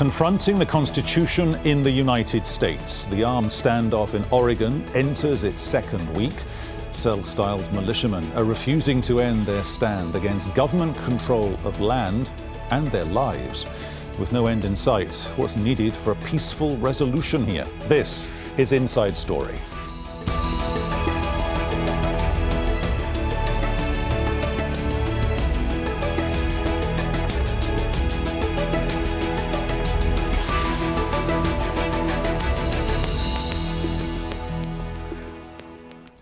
Confronting the Constitution in the United States. The armed standoff in Oregon enters its second week. Self-styled militiamen are refusing to end their stand against government control of land and their lives. With no end in sight, what's needed for a peaceful resolution here? This is Inside Story.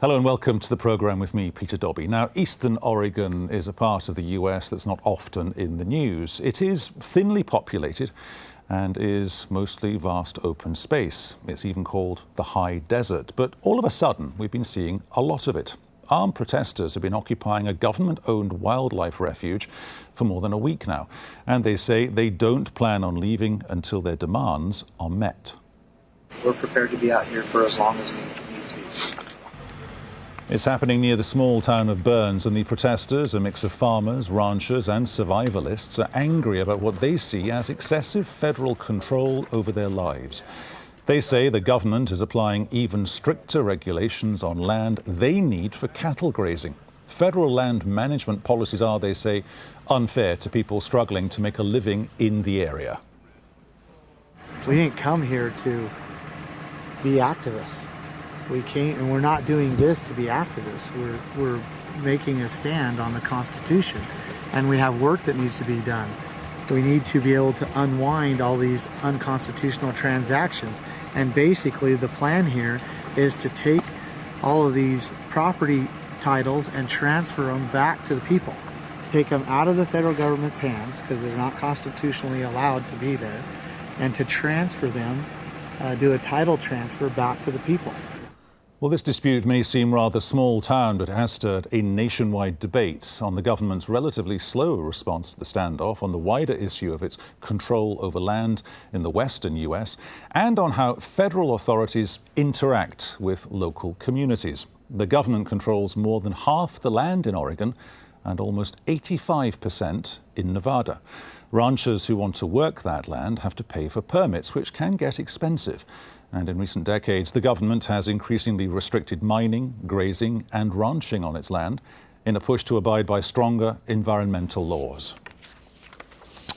Hello and welcome to the programme with me, Peter Dobby. Now, Eastern Oregon is a part of the US that's not often in the news. It is thinly populated and is mostly vast open space. It's even called the High Desert. But all of a sudden, we've been seeing a lot of it. Armed protesters have been occupying a government-owned wildlife refuge for more than a week now. And they say they don't plan on leaving until their demands are met. We're prepared to be out here for as long as needs be. It's happening near the small town of Burns, and the protesters, a mix of farmers, ranchers and survivalists, are angry about what they see as excessive federal control over their lives. They say the government is applying even stricter regulations on land they need for cattle grazing. Federal land management policies are, they say, unfair to people struggling to make a living in the area. We didn't come here to be activists. We came, and we're not doing this to be activists. We're making a stand on the Constitution, and we have work that needs to be done. We need to be able to unwind all these unconstitutional transactions. And basically the plan here is to take all of these property titles and transfer them back to the people. To take them out of the federal government's hands, because they're not constitutionally allowed to be there, and to transfer them, do a title transfer back to the people. Well, this dispute may seem rather small town, but it has stirred a nationwide debate on the government's relatively slow response to the standoff, on the wider issue of its control over land in the western US, and on how federal authorities interact with local communities. The government controls more than half the land in Oregon and almost 85% in Nevada. Ranchers who want to work that land have to pay for permits, which can get expensive. And in recent decades, the government has increasingly restricted mining, grazing and ranching on its land in a push to abide by stronger environmental laws.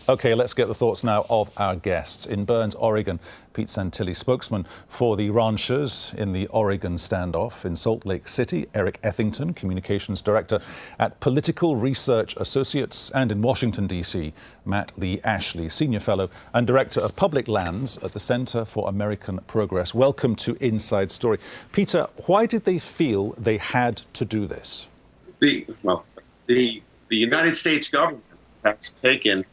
OK, let's get the thoughts now of our guests. In Burns, Oregon, Pete Santilli, spokesman for the ranchers in the Oregon standoff. In Salt Lake City, Eric Ethington, communications director at Political Research Associates. And in Washington, D.C., Matt Lee Ashley, senior fellow and director of public lands at the Center for American Progress. Welcome to Inside Story. Peter, why did they feel they had to do this? The United States government has taken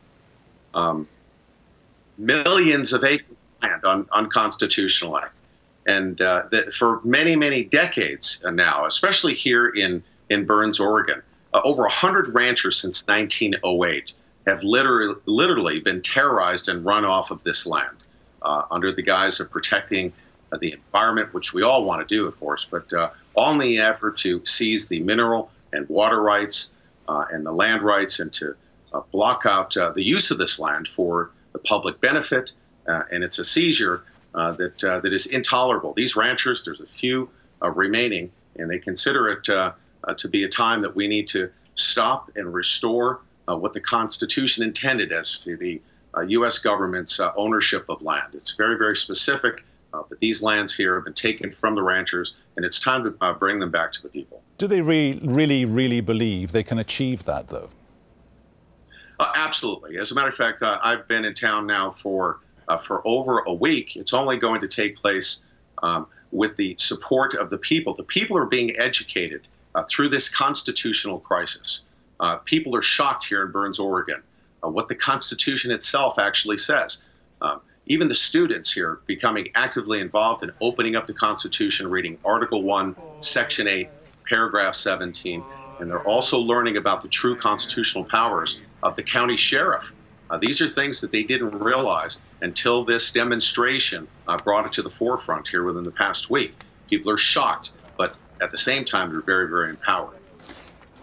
millions of acres of land unconstitutionally. And for many, many decades now, especially here in Burns, Oregon, over 100 ranchers since 1908 have literally been terrorized and run off of this land under the guise of protecting the environment, which we all want to do, of course, but all in the effort to seize the mineral and water rights and the land rights, and to block out the use of this land for the public benefit, and it's a seizure that is intolerable. These ranchers, there's a few remaining, and they consider it to be a time that we need to stop and restore what the Constitution intended as to the U.S. government's ownership of land. It's very, very specific, but these lands here have been taken from the ranchers, and it's time to bring them back to the people. Do they really believe they can achieve that, though? Absolutely. As a matter of fact, I've been in town now for over a week. It's only going to take place with the support of the people. The people are being educated through this constitutional crisis. People are shocked here in Burns, Oregon, what the Constitution itself actually says. Even the students here are becoming actively involved in opening up the Constitution, reading Article 1, Section 8, Paragraph 17, and they're also learning about the true constitutional powers of the county sheriff. These are things that they didn't realize until this demonstration brought it to the forefront here within the past week. People are shocked, but at the same time, they're very, very empowered.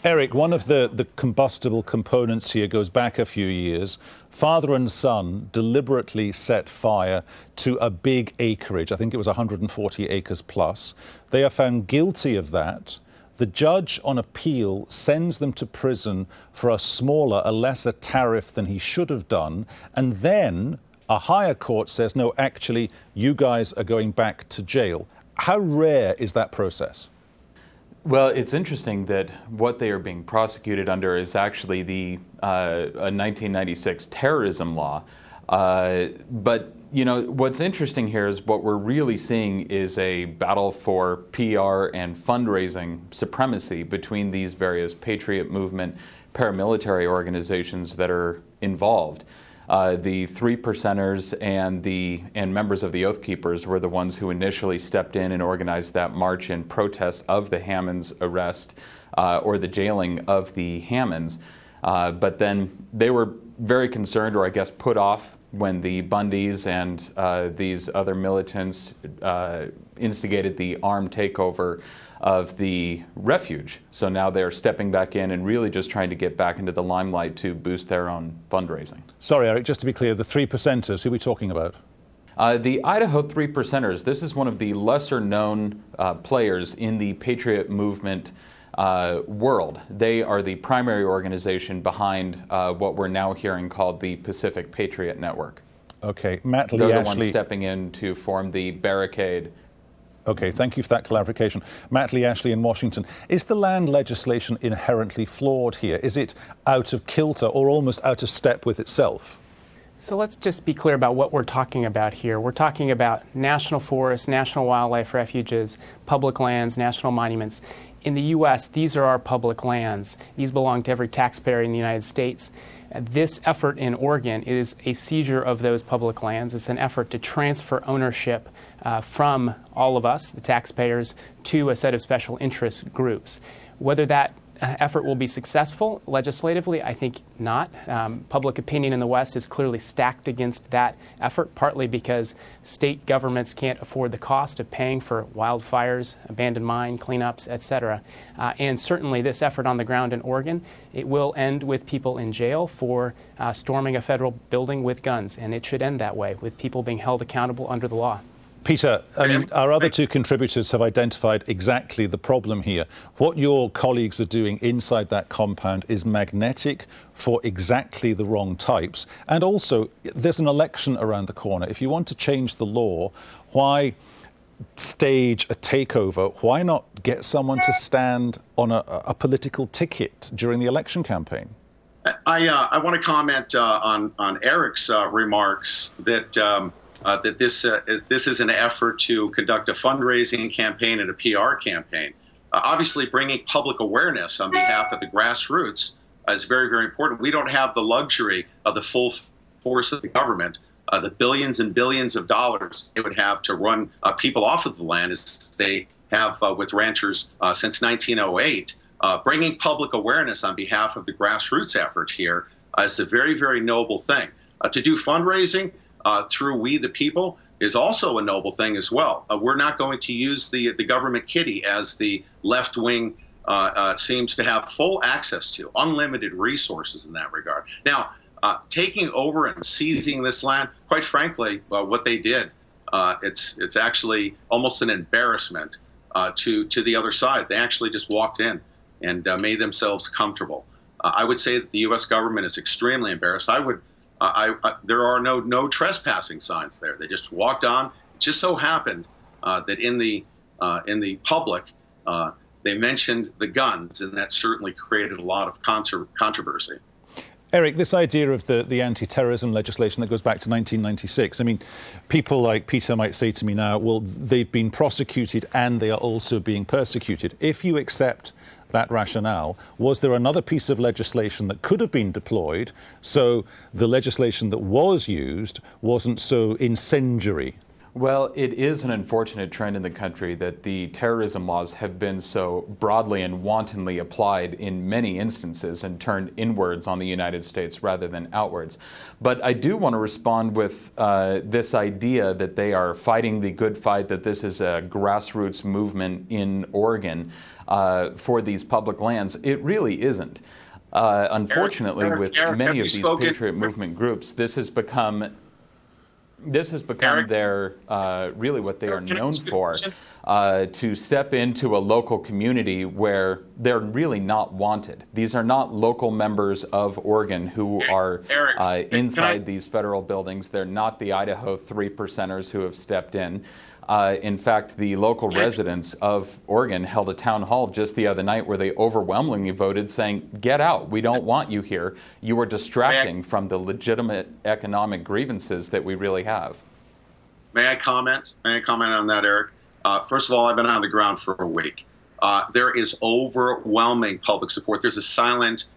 Eric, one of the combustible components here goes back a few years. Father and son deliberately set fire to a big acreage. I think it was 140 acres plus. They are found guilty of that. The judge on appeal sends them to prison for a lesser tariff than he should have done. And then a higher court says, no, actually, you guys are going back to jail. How rare is that process? Well, it's interesting that what they are being prosecuted under is actually the 1996 terrorism law. But, you know, what's interesting here is what we're really seeing is a battle for PR and fundraising supremacy between these various patriot movement paramilitary organizations that are involved. The 3%ers and members of the Oath Keepers were the ones who initially stepped in and organized that march in protest of the Hammonds' arrest or the jailing of the Hammonds. But then they were very concerned, or I guess put off, when the Bundys and these other militants instigated the armed takeover of the refuge. So now they're stepping back in and really just trying to get back into the limelight to boost their own fundraising. Sorry, Eric, just to be clear, the 3%ers, who are we talking about? The Idaho 3%ers, this is one of the lesser known players in the patriot movement world. They are the primary organization behind what we're now hearing called the Pacific Patriot Network. Okay, Matt Lee They're the Ashley. ones stepping in to form the barricade. Okay, thank you for that clarification. Matt Lee Ashley in Washington. Is the land legislation inherently flawed here? Is it out of kilter or almost out of step with itself? So let's just be clear about what we're talking about here. We're talking about national forests, national wildlife refuges, public lands, national monuments. In the U.S., these are our public lands. These belong to every taxpayer in the United States. This effort in Oregon is a seizure of those public lands. It's an effort to transfer ownership from all of us, the taxpayers, to a set of special interest groups. Whether that effort will be successful legislatively, I think not. Public opinion in the West is clearly stacked against that effort, partly because state governments can't afford the cost of paying for wildfires, abandoned mine cleanups, etc. And certainly this effort on the ground in Oregon, it will end with people in jail for storming a federal building with guns, and it should end that way, with people being held accountable under the law. Peter, I mean, our other two contributors have identified exactly the problem here. What your colleagues are doing inside that compound is magnetic for exactly the wrong types. And also, there's an election around the corner. If you want to change the law, why stage a takeover? Why not get someone to stand on a political ticket during the election campaign? I want to comment on Eric's remarks that that this is an effort to conduct a fundraising campaign and a PR campaign. Obviously, bringing public awareness on behalf of the grassroots is very, very important. We don't have the luxury of the full force of the government, the billions and billions of dollars it would have to run people off of the land, as they have with ranchers since 1908. Bringing public awareness on behalf of the grassroots effort here is a very, very noble thing. To do fundraising through We the People is also a noble thing as well. We're not going to use the government kitty, as the left wing seems to have full access to, unlimited resources in that regard. Now, taking over and seizing this land, quite frankly, what they did, it's actually almost an embarrassment to the other side. They actually just walked in and made themselves comfortable. I would say that the U.S. government is extremely embarrassed. There are no trespassing signs there. They just walked on. It just so happened that in the public they mentioned the guns, and that certainly created a lot of controversy. Eric, this idea of the anti-terrorism legislation that goes back to 1996, I mean, people like Peter might say to me now, well, they've been prosecuted and they are also being persecuted. If you accept that rationale, was there another piece of legislation that could have been deployed so the legislation that was used wasn't so incendiary? Well, it is an unfortunate trend in the country that the terrorism laws have been so broadly and wantonly applied in many instances and turned inwards on the United States rather than outwards. But I do want to respond with this idea that they are fighting the good fight, that this is a grassroots movement in Oregon for these public lands. It really isn't. Unfortunately, with many of these Patriot Movement groups, this has become their really what they are known for, to step into a local community where they're really not wanted. These are not local members of Oregon who are inside these federal buildings. They're not the Idaho 3%ers who have stepped in. In fact, the local residents of Oregon held a town hall just the other night where they overwhelmingly voted saying, get out, we don't want you here. You are distracting from the legitimate economic grievances that we really have. May I comment? May I comment on that, Eric? First of all, I've been on the ground for a week. There is overwhelming public support. There's a silent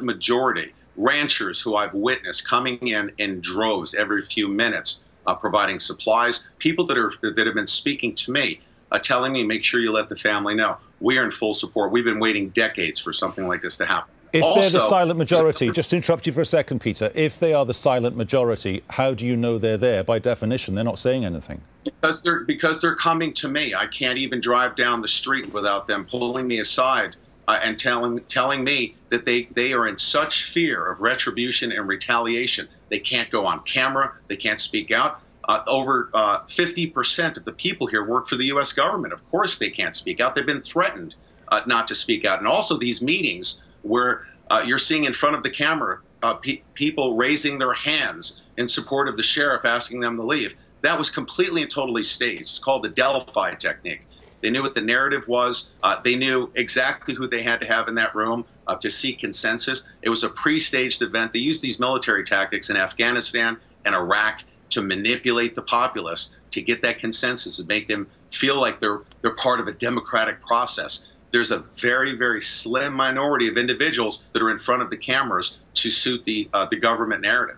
majority. Ranchers who I've witnessed coming in droves every few minutes, providing supplies. People that have been speaking to me, telling me, make sure you let the family know. We are in full support. We've been waiting decades for something like this to happen. If they're the silent majority, just to interrupt you for a second, Peter, if they are the silent majority, how do you know they're there? By definition, they're not saying anything. Because they're coming to me. I can't even drive down the street without them pulling me aside and telling me that they are in such fear of retribution and retaliation. They can't go on camera. They can't speak out. Over 50% of the people here work for the U.S. government. Of course they can't speak out. They've been threatened not to speak out. And also these meetings where you're seeing in front of the camera people raising their hands in support of the sheriff, asking them to leave. That was completely and totally staged. It's called the Delphi technique. They knew what the narrative was. They knew exactly who they had to have in that room to seek consensus. It was a pre-staged event. They used these military tactics in Afghanistan and Iraq to manipulate the populace to get that consensus and make them feel like they're part of a democratic process. There's a very, very slim minority of individuals that are in front of the cameras to suit the government narrative.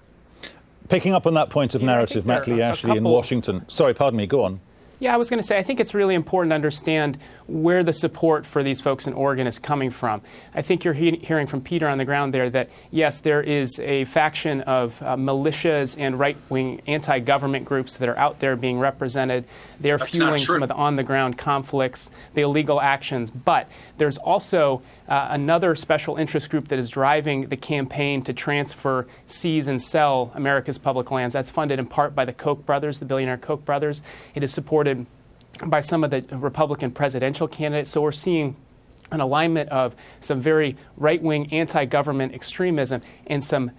Picking up on that point of narrative, Matt Lee Ashley in Washington. Sorry, pardon me, go on. Yeah, I was going to say, I think it's really important to understand where the support for these folks in Oregon is coming from. I think you're hearing from Peter on the ground there that, yes, there is a faction of militias and right-wing anti-government groups that are out there being represented. They're fueling some of the on-the-ground conflicts, the illegal actions. But there's also another special interest group that is driving the campaign to transfer, seize, and sell America's public lands. That's funded in part by the Koch brothers, the billionaire Koch brothers. It is supported by some of the Republican presidential candidates. So we're seeing an alignment of some very right-wing anti-government extremism and some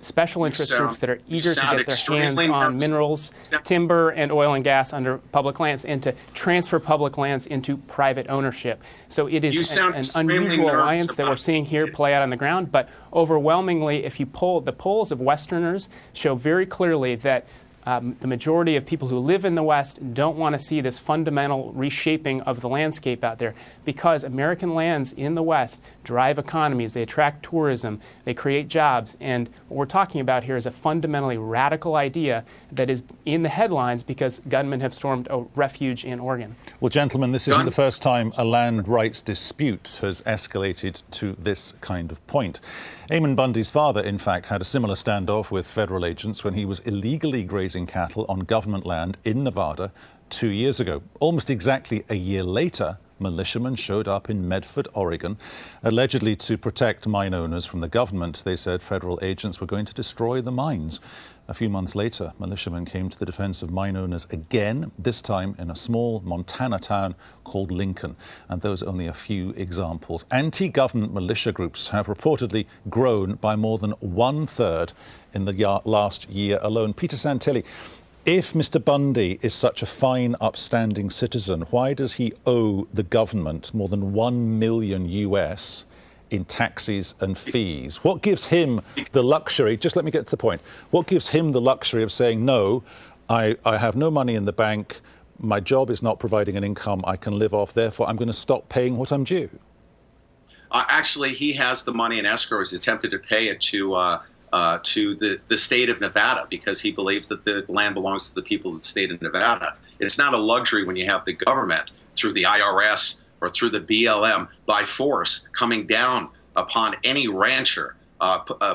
special interest groups that are eager to get their hands on minerals, timber, and oil and gas under public lands and to transfer public lands into private ownership. So it is an unusual alliance that we're seeing here play out on the ground. But overwhelmingly, if you poll, the polls of Westerners show very clearly that the majority of people who live in the West don't want to see this fundamental reshaping of the landscape out there because American lands in the West drive economies, they attract tourism, they create jobs, and what we're talking about here is a fundamentally radical idea that is in the headlines because gunmen have stormed a refuge in Oregon. Well, gentlemen, this isn't the first time a land rights dispute has escalated to this kind of point. Eamon Bundy's father, in fact, had a similar standoff with federal agents when he was illegally grazing cattle on government land in Nevada 2 years ago. Almost exactly a year later, militiamen showed up in Medford, Oregon, allegedly to protect mine owners from the government. They said federal agents were going to destroy the mines. A few months later, militiamen came to the defense of mine owners again, this time in a small Montana town called Lincoln. And those are only a few examples. Anti-government militia groups have reportedly grown by more than 1/3 in the last year alone. Peter Santilli, if Mr. Bundy is such a fine, upstanding citizen, why does he owe the government more than $1 million US in taxes and fees? What gives him the luxury, just let me get to the point, what gives him the luxury of saying, no, I have no money in the bank, my job is not providing an income I can live off, therefore I'm going to stop paying what I'm due? Actually, he has the money in escrow. He's attempted to pay it to to the state of Nevada because he believes that the land belongs to the people of the state of Nevada. It's not a luxury when you have the government through the IRS or through the BLM by force coming down upon any rancher,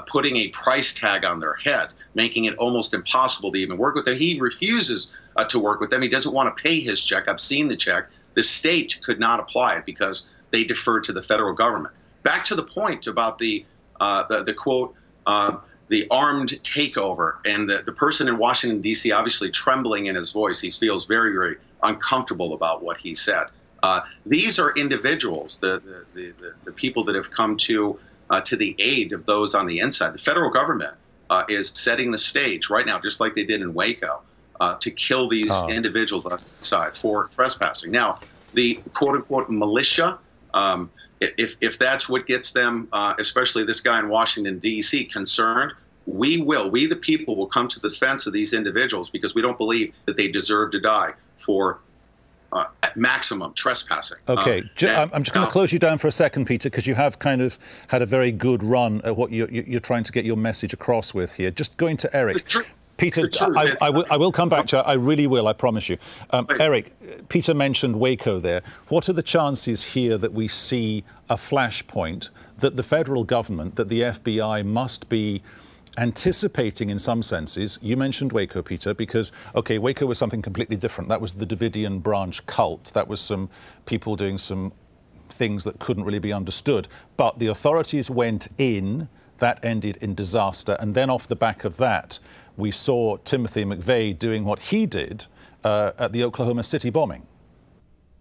putting a price tag on their head, making it almost impossible to even work with them. He refuses to work with them. He doesn't want to pay his check. I've seen the check. The state could not apply it because they deferred to the federal government. Back to the point about the quote, the armed takeover, and the person in Washington, D.C. obviously trembling in his voice. He feels very, very uncomfortable about what he said. These are individuals, the people that have come to the aid of those on the inside. The federal government is setting the stage right now, just like they did in Waco, to kill these individuals on the inside for trespassing. Now, the quote-unquote militia, if that's what gets them, especially this guy in Washington, D.C., concerned, we the people, will come to the defense of these individuals because we don't believe that they deserve to die for maximum trespassing. Okay, I'm just going to close you down for a second, Peter, because you have kind of had a very good run at what you're trying to get your message across with here. Just going to Eric. Peter, I will come back to you. I really will, I promise you. Eric, Peter mentioned Waco there. What are the chances here that we see a flashpoint, that the federal government, that the FBI must be anticipating in some senses? You mentioned Waco, Peter, because, okay, Waco was something completely different. That was the Davidian branch cult. That was some people doing some things that couldn't really be understood. But the authorities went in, that ended in disaster. And then off the back of that, we saw Timothy McVeigh doing what he did at the Oklahoma City bombing.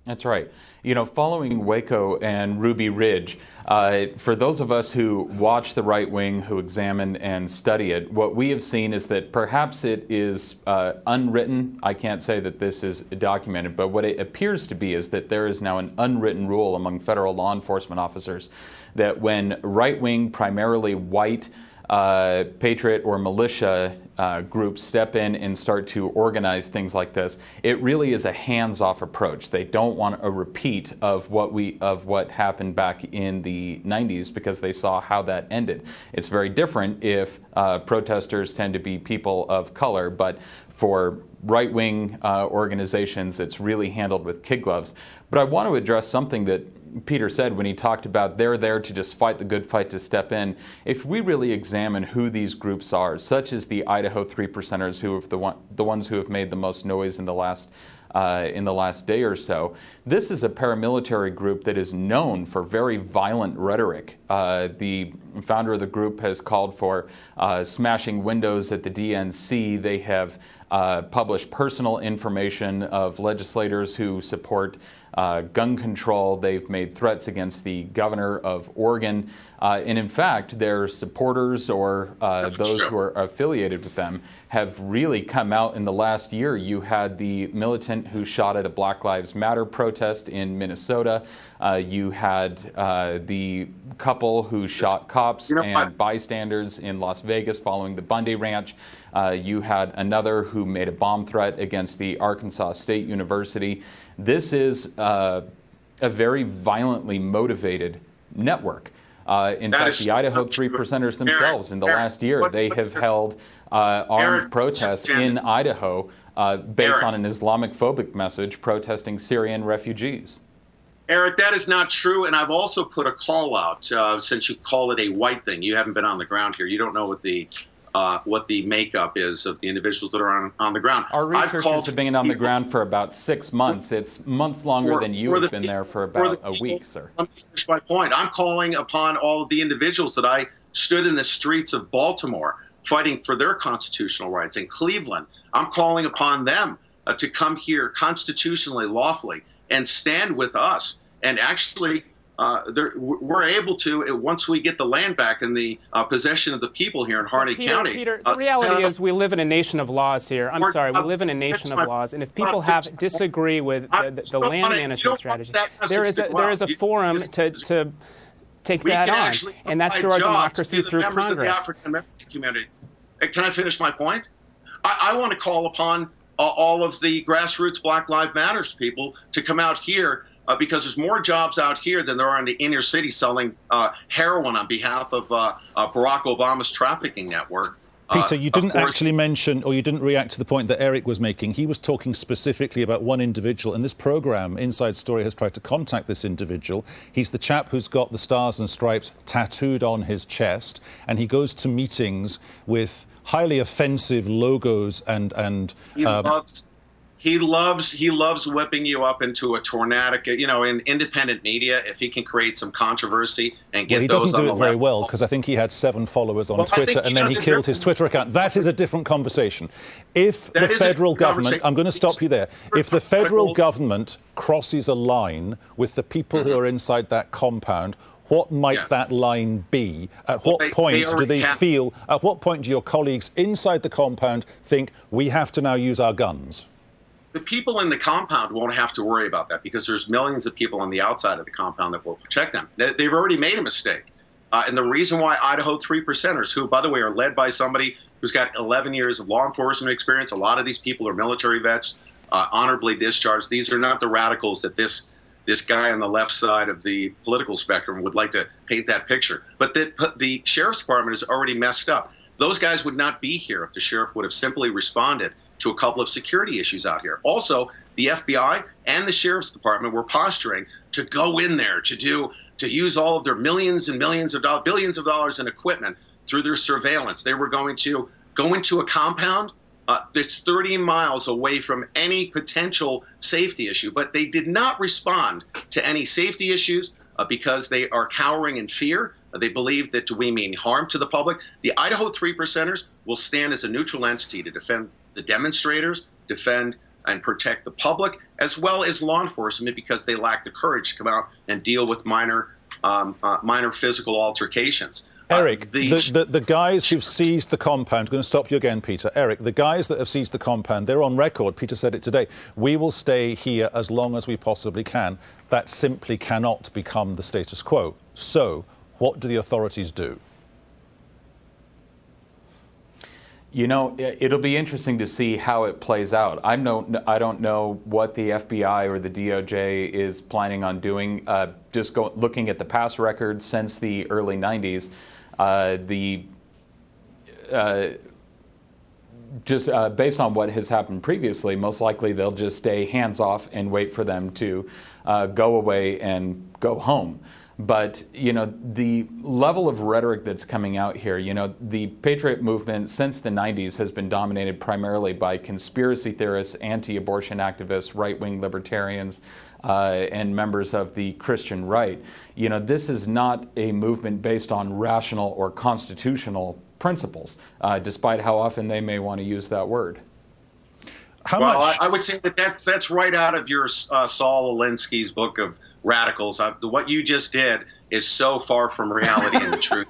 That's right. You know, following Waco and Ruby Ridge, for those of us who watch the right wing, who examine and study it, what we have seen is that perhaps it is unwritten. I can't say that this is documented, but what it appears to be is that there is now an unwritten rule among federal law enforcement officers that when right-wing, primarily white, patriot or militia groups step in and start to organize things like this, it really is a hands-off approach. They don't want a repeat of what happened back in the 90s because they saw how that ended. It's very different if protesters tend to be people of color, but for right-wing organizations, it's really handled with kid gloves. But I want to address something that Peter said when he talked about they're there to just fight the good fight to step in. If we really examine who these groups are, such as the Idaho 3%ers, who have the ones who have made the most noise in the last day or so, this is a paramilitary group that is known for very violent rhetoric. The founder of the group has called for smashing windows at the DNC. They have published personal information of legislators who support gun control. They've made threats against the governor of Oregon. And in fact, their supporters or those who are affiliated with them have really come out in the last year. You had the militant who shot at a Black Lives Matter protest in Minnesota. You had the couple who shot cops and bystanders in Las Vegas following the Bundy Ranch. You had another who made a bomb threat against the Arkansas State University. This is a very violently motivated network. In fact, the Idaho 3%ers themselves, in the last year, they have held armed protests in Idaho based on an Islamophobic message protesting Syrian refugees. Eric, that is not true, and I've also put a call out, since you call it a white thing. You haven't been on the ground here. You don't know what the makeup is of the individuals that are on the ground. Our researchers have been on the ground for about 6 months. It's months longer than you have been there for about a week, sir. Let me finish my point. I'm calling upon all of the individuals that I stood in the streets of Baltimore fighting for their constitutional rights, in Cleveland. I'm calling upon them to come here constitutionally, lawfully, and stand with us. And actually, we're able to, once we get the land back in the possession of the people here in Harney County. Peter, the reality is we live in a nation of laws here. I'm sorry, we live in a nation of laws, and if people disagree with the land management strategy, there is a forum to take that on, and that's through our democracy, through Congress. Can I finish my point? I want to call upon all of the grassroots Black Lives Matter people to come out here because there's more jobs out here than there are in the inner city selling heroin on behalf of Barack Obama's trafficking network. Peter, you didn't actually mention, or you didn't react to the point that Eric was making. He was talking specifically about one individual, and this programme, Inside Story, has tried to contact this individual. He's the chap who's got the stars and stripes tattooed on his chest, and he goes to meetings with highly offensive logos and He loves whipping you up into a tornadic, in independent media. If he can create some controversy and get those on the left. He doesn't do it very well, because I think he had 7 followers on Twitter, and then he killed his Twitter account. That is a different conversation. If the federal government, I'm going to stop you there. If the federal government crosses a line with the people who are inside that compound, what might that line be? At what point do they feel, at what point do your colleagues inside the compound think we have to now use our guns? The people in the compound won't have to worry about that, because there's millions of people on the outside of the compound that will protect them. They've already made a mistake. And the reason why Idaho 3%ers, who, by the way, are led by somebody who's got 11 years of law enforcement experience, a lot of these people are military vets, honorably discharged. These are not the radicals that this guy on the left side of the political spectrum would like to paint that picture. But the sheriff's department is already messed up. Those guys would not be here if the sheriff would have simply responded to a couple of security issues out here. Also, the FBI and the sheriff's department were posturing to go in there to use all of their millions and millions of dollars, billions of dollars in equipment through their surveillance. They were going to go into a compound that's 30 miles away from any potential safety issue, but they did not respond to any safety issues because they are cowering in fear. They believe that we mean harm to the public. The Idaho 3%ers will stand as a neutral entity to defend the demonstrators, defend and protect the public, as well as law enforcement, because they lack the courage to come out and deal with minor physical altercations. Eric, the guys who've seized the compound, I'm going to stop you again, Peter. Eric, the guys that have seized the compound, they're on record. Peter said it today. We will stay here as long as we possibly can. That simply cannot become the status quo. So what do the authorities do? It'll be interesting to see how it plays out. I don't know what the FBI or the DOJ is planning on doing. Looking at the past records since the early 90s, based on what has happened previously, most likely they'll just stay hands off and wait for them to go away and go home. But, the level of rhetoric that's coming out here, the Patriot movement since the 90s has been dominated primarily by conspiracy theorists, anti-abortion activists, right-wing libertarians, and members of the Christian right. This is not a movement based on rational or constitutional principles, despite how often they may want to use that word. I would say that's right out of your Saul Alinsky's book of radicals. What you just did is so far from reality and the truth.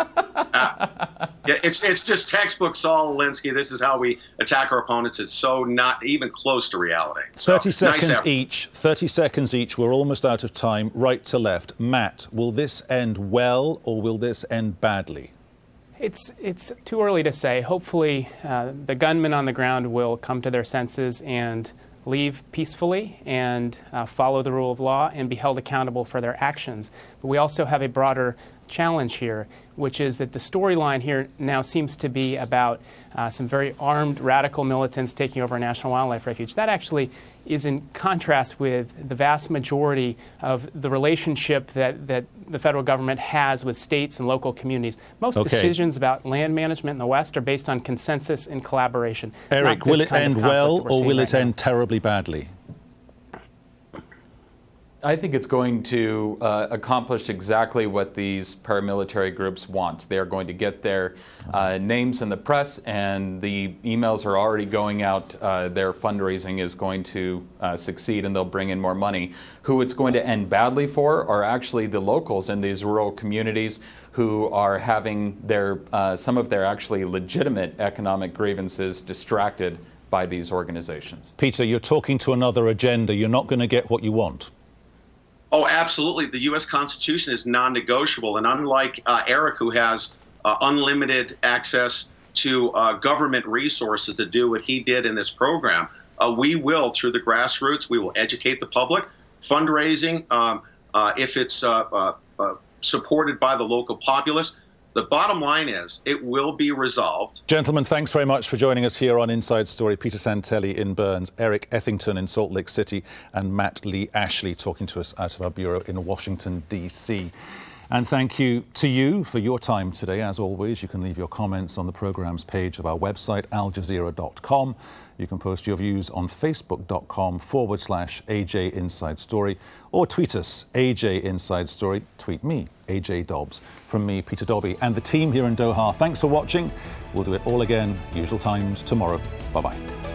It's just textbook Saul Alinsky. This is how we attack our opponents. It's so not even close to reality. So, 30 seconds each. 30 seconds each. We're almost out of time. Right to left. Matt, will this end well or will this end badly? It's too early to say. Hopefully, the gunmen on the ground will come to their senses and leave peacefully and follow the rule of law and be held accountable for their actions. But we also have a broader challenge here, which is that the storyline here now seems to be about some very armed radical militants taking over a national wildlife refuge. That actually is in contrast with the vast majority of the relationship that the federal government has with states and local communities. Most decisions about land management in the West are based on consensus and collaboration. Eric, will it end well or will it end terribly badly? I think it's going to accomplish exactly what these paramilitary groups want. They are going to get their names in the press, and the emails are already going out. Their fundraising is going to succeed, and they'll bring in more money. Who it's going to end badly for are actually the locals in these rural communities who are having some of their actually legitimate economic grievances distracted by these organizations. Peter, you're talking to another agenda. You're not going to get what you want. Oh, absolutely. The U.S. Constitution is non-negotiable. And unlike Eric, who has unlimited access to government resources to do what he did in this program, we will, through the grassroots, we will educate the public. fundraising, if it's supported by the local populace. The bottom line is it will be resolved. Gentlemen, thanks very much for joining us here on Inside Story. Peter Santelli in Burns, Eric Ethington in Salt Lake City, and Matt Lee Ashley talking to us out of our bureau in Washington, D.C. And thank you to you for your time today. As always, you can leave your comments on the programme's page of our website, aljazeera.com. You can post your views on facebook.com/AJ Inside Story, or tweet us, AJ Inside Story. Tweet me, AJ Dobbs. From me, Peter Dobby, and the team here in Doha, thanks for watching. We'll do it all again, usual times, tomorrow. Bye-bye.